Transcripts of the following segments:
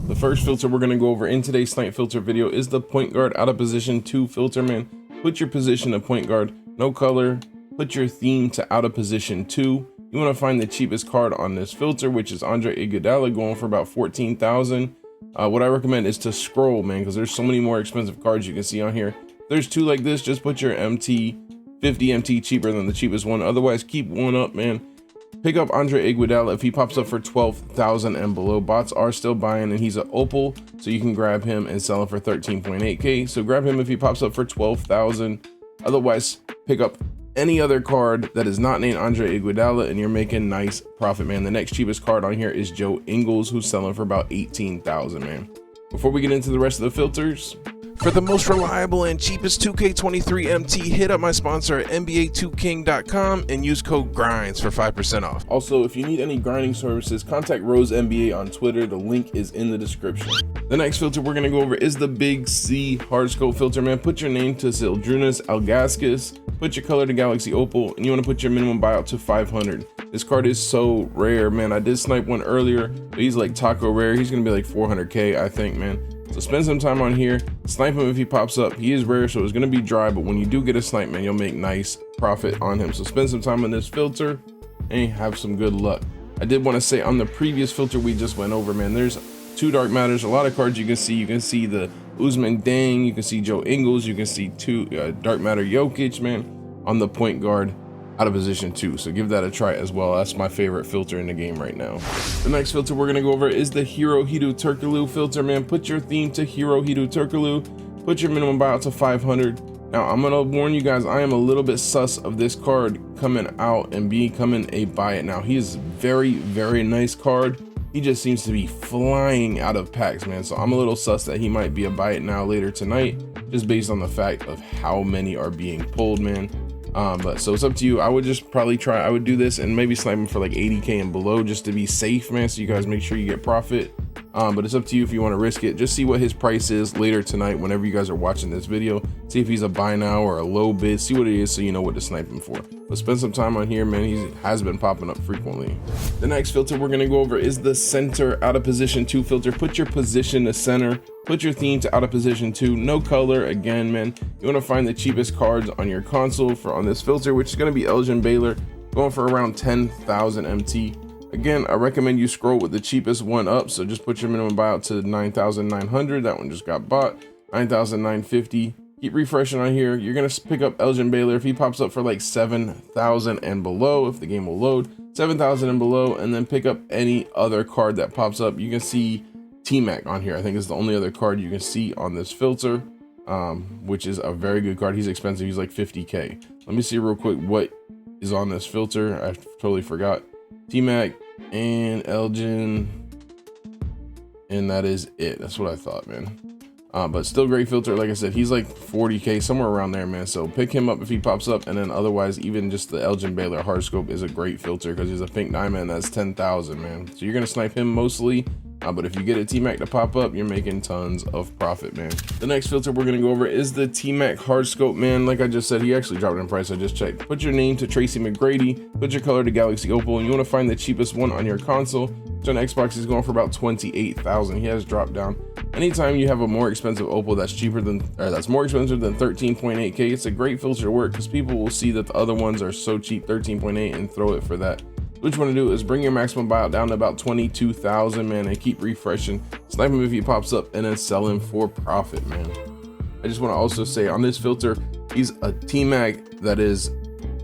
The first filter we're going to go over in today's snipe filter video is the point guard out of position 2 filter, man. Put your position to point guard, no color, put your theme to out of position 2. You want to find the cheapest card on this filter, which is Andre Iguodala, going for about 14,000. What I recommend is to scroll, man, because there's so many more expensive cards you can see on here. There's two like this, just put your MT, 50 MT cheaper than the cheapest one. Otherwise, keep one up, man. Pick up Andre Iguodala if he pops up for 12,000 and below. Bots are still buying, and he's an opal, so you can grab him and sell him for 13.8k. So grab him if he pops up for 12,000. Otherwise, pick up any other card that is not named Andre Iguodala, and you're making nice profit, man. The next cheapest card on here is Joe Ingles, who's selling for about 18,000, man. Before we get into the rest of the filters, for the most reliable and cheapest 2K23 MT, hit up my sponsor at NBA2King.com and use code GRINDS for 5% off. Also, if you need any grinding services, contact Rose NBA on Twitter. The link is in the description. The next filter we're going to go over is the Big C Hardscope filter, man. Put your name to Zydrunas Ilgauskas, put your color to Galaxy Opal, and you want to put your minimum buyout to 500. This card is so rare, man. I did snipe one earlier, but he's like taco rare. He's going to be like 400k, I think, man. So spend some time on here, snipe him if he pops up. He is rare, so it's going to be dry, but when you do get a snipe, man, you'll make nice profit on him. So spend some time on this filter and have some good luck. I did want to say on the previous filter we just went over, man, there's two dark matters, a lot of cards you can see. You can see the Ousmane Dieng, you can see Joe Ingles, you can see two dark matter Jokic, man, on the point guard out of position 2. So give that a try as well. That's my favorite filter in the game right now. The next filter we're going to go over is the Hirohito Turkoglu filter, man. Put your theme to Hirohito Turkoglu, put your minimum buyout to 500. Now I'm going to warn you guys, I am a little bit sus of this card coming out and becoming a buy it now. He is very, very nice card. He just seems to be flying out of packs, man. So I'm a little sus that he might be a buy it now later tonight, just based on the fact of how many are being pulled, man. But so it's up to you. I would just probably try, I would do this and maybe snipe him for like 80k and below, just to be safe, man, so you guys make sure you get profit. But it's up to you if you want to risk it. Just see what his price is later tonight whenever you guys are watching this video. See if he's a buy now or a low bid, see what it is so you know what to snipe him for. But spend some time on here, man. He has been popping up frequently. The next filter we're going to go over is the center out of position 2 filter. Put your position to center, put your theme to out of position 2, no color. Again, man, you want to find the cheapest cards on your console for on this filter, which is going to be Elgin Baylor, going for around 10,000 MT. Again, I recommend you scroll with the cheapest one up, so just put your minimum buyout to 9,900. That one just got bought. 9,950. Keep refreshing on here. You're gonna pick up Elgin Baylor if he pops up for like 7,000 and below, if the game will load. 7,000 and below, and then pick up any other card that pops up. You can see T-Mac on here. I think it's the only other card you can see on this filter, which is a very good card. He's expensive. He's like 50k. Let me see real quick what is on this filter. I totally forgot. T-Mac and Elgin, and that is it. That's what I thought, man. But still great filter. Like I said, he's like 40k, somewhere around there, man. So pick him up if he pops up, and then otherwise, even just the Elgin Baylor Hardscope is a great filter because he's a pink diamond. That's 10,000, man. So you're gonna snipe him mostly. But if you get a T-Mac to pop up, you're making tons of profit, man. The next filter we're gonna go over is the T-Mac Hardscope, man. Like I just said, he actually dropped in price. I just checked. Put your name to Tracy McGrady, put your color to Galaxy Opal, and you want to find the cheapest one on your console. So on Xbox, he's going for about 28,000. He has dropped down. Anytime you have a more expensive Opal that's cheaper than, or that's more expensive than 13.8k, it's a great filter to work because people will see that the other ones are so cheap, 13.8, and throw it for that. What you want to do is bring your maximum buyout down to about 22,000, man, and keep refreshing. Snipe him if he pops up, and then sell him for profit, man. I just want to also say on this filter, he's a T-Mac that is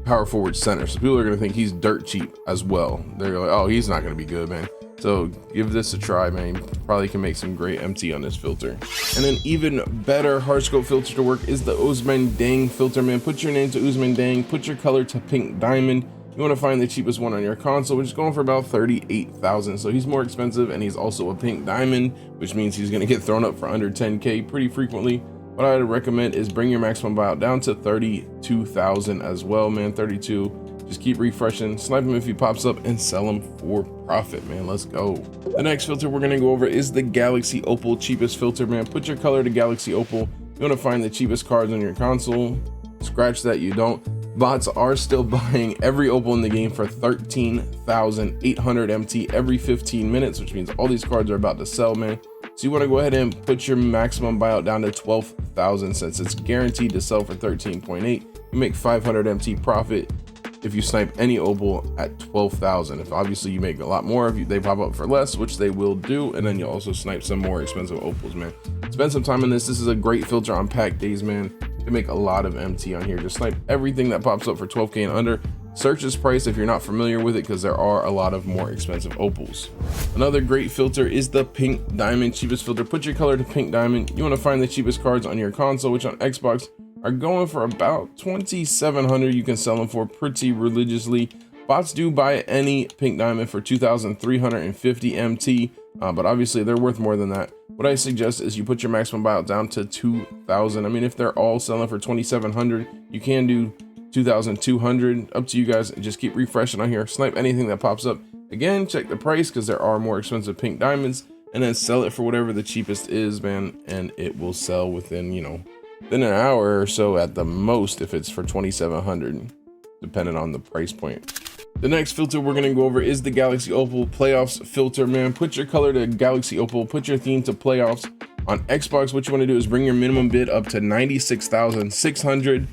power forward center. So people are going to think he's dirt cheap as well. They're like, oh, he's not going to be good, man. So give this a try, man. You probably can make some great MT on this filter. And then even better hardscope filter to work is the Ousmane Dieng filter, man. Put your name to Ousmane Dieng, put your color to pink diamond. You want to find the cheapest one on your console, which is going for about 38,000. So he's more expensive, and he's also a pink diamond, which means he's going to get thrown up for under 10k pretty frequently. What I would recommend is bring your maximum buyout down to 32,000 as well, man. 32. Just keep refreshing, snipe him if he pops up, and sell him for profit, man. Let's go. The next filter we're going to go over is the Galaxy Opal cheapest filter, man. Put your color to Galaxy Opal. You want to find the cheapest cards on your console. Scratch that, you don't. Bots are still buying every Opal in the game for 13,800 MT every 15 minutes, which means all these cards are about to sell, man. So you want to go ahead and put your maximum buyout down to 12,000 since it's guaranteed to sell for 13.8. You make 500 MT profit if you snipe any opal at 12,000. If obviously you make a lot more, if they pop up for less, which they will do, and then you'll also snipe some more expensive opals, man. Spend some time on this. This is a great filter on pack days, man. You make a lot of MT on here. Just snipe everything that pops up for 12K and under. Search this price if you're not familiar with it, because there are a lot of more expensive opals. Another great filter is the pink diamond, cheapest filter. Put your color to pink diamond. You want to find the cheapest cards on your console, which on Xbox are going for about 2,700. You can sell them for pretty religiously. Bots do buy any pink diamond for 2,350 MT, but obviously they're worth more than that. What I suggest is you put your maximum buyout down to 2,000. I mean, if they're all selling for 2,700, you can do 2,200. Up to you guys. Just keep refreshing on here. Snipe anything that pops up. Again, check the price because there are more expensive pink diamonds, and then sell it for whatever the cheapest is, man, and it will sell within, you know, within an hour or so at the most if it's for 2,700, depending on the price point. The next filter we're gonna go over is the Galaxy Opal Playoffs filter, man. Put your color to Galaxy Opal, put your theme to Playoffs. On Xbox, what you wanna do is bring your minimum bid up to 96,600,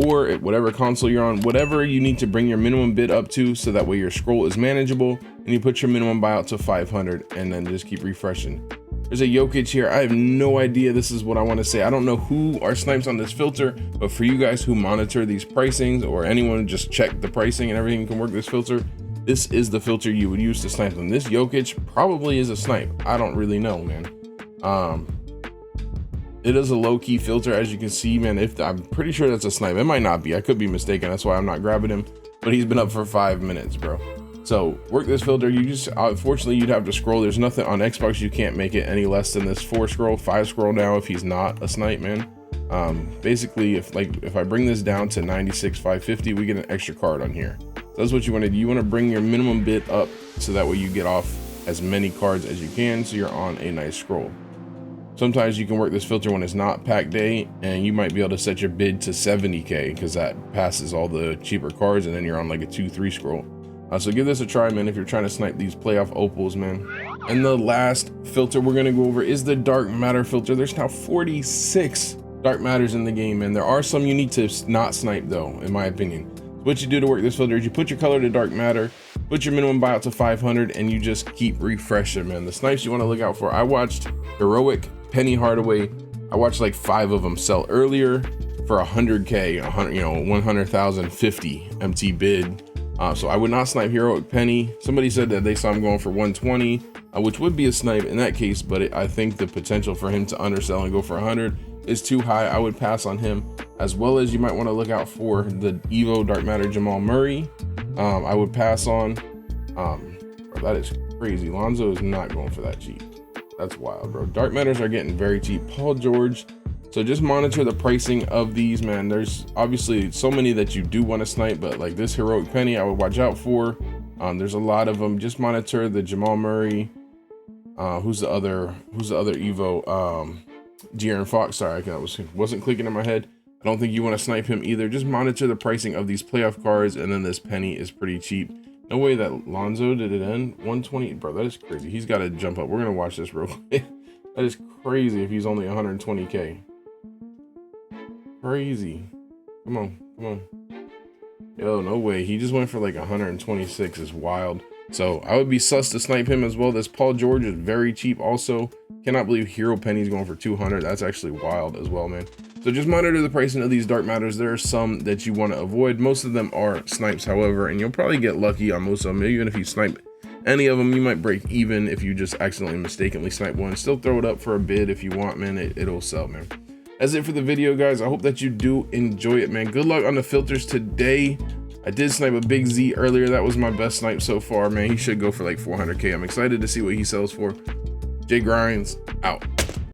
or at whatever console you're on, whatever you need to bring your minimum bid up to, so that way your scroll is manageable, and you put your minimum buyout to 500, and then just keep refreshing. There's a Jokic here. I have no idea. This is what I want to say. I don't know who are snipes on this filter, but for you guys who monitor these pricings, or anyone who just check the pricing and everything can work this filter, this is the filter you would use to snipe them. This Jokic probably is a snipe. I don't really know, man. It is a low-key filter, as you can see, man. I'm pretty sure that's a snipe. It might not be. I could be mistaken. That's why I'm not grabbing him. But he's been up for 5 minutes, bro. So work this filter. You just, unfortunately, you'd have to scroll. There's nothing on Xbox. You can't make it any less than this 4 scroll, 5 scroll now if he's not a snipe, man. Basically, if I bring this down to 96,550, we get an extra card on here. So that's what you want to do. You want to bring your minimum bid up so that way you get off as many cards as you can, so you're on a nice scroll. Sometimes you can work this filter when it's not pack day, and you might be able to set your bid to 70K because that passes all the cheaper cards, and then you're on like a 2-3 scroll. So give this a try, man, if you're trying to snipe these playoff opals, man. And the last filter we're gonna go over is the dark matter filter. There's now 46 dark matters in the game, and there are some you need to not snipe though, in my opinion. What you do to work this filter is you put your color to dark matter, put your minimum buyout to 500, and you just keep refreshing, man. The snipes you want to look out for. I watched Heroic, Penny Hardaway. I watched like 5 of them sell earlier for 100K, 100, you know, 100,050 MT bid. So I would not snipe Heroic Penny. Somebody said that they saw him going for 120, which would be a snipe in that case, but I think the potential for him to undersell and go for 100 is too high. I would pass on him. As well as you might want to look out for the Evo Dark Matter Jamal Murray. I would pass on. That is crazy. Lonzo is not going for that cheap. That's wild, bro. Dark Matters are getting very cheap. Paul George. So just monitor the pricing of these, man. There's obviously so many that you do want to snipe, but like this Heroic Penny, I would watch out for. There's a lot of them. Just monitor the Jamal Murray. Who's the other Evo? De'Aaron Fox. Sorry, I wasn't clicking in my head. I don't think you want to snipe him either. Just monitor the pricing of these playoff cards, and then this Penny is pretty cheap. No way that Lonzo did it end 120, bro. That is crazy. He's got to jump up. We're gonna watch this real quick. That is crazy. If he's only 120K, crazy. Come on. Yo, no way. He just went for like 126. Is wild. So I would be sus to snipe him as well. This Paul George is very cheap also. Cannot believe Hero Penny's going for 200. That's actually wild as well, man. So just monitor the pricing of these dark matters. There are some that you want to avoid. Most of them are snipes, however, and you'll probably get lucky on most of them. Even if you snipe any of them, you might break even if you just accidentally mistakenly snipe one. Still throw it up for a bid if you want, man. It'll sell, man. That's it for the video, guys. I hope that you do enjoy it, man. Good luck on the filters today. I did snipe a Big Z earlier. That was my best snipe so far, man. He should go for like 400K. I'm excited to see what he sells for. Jay Grinds out.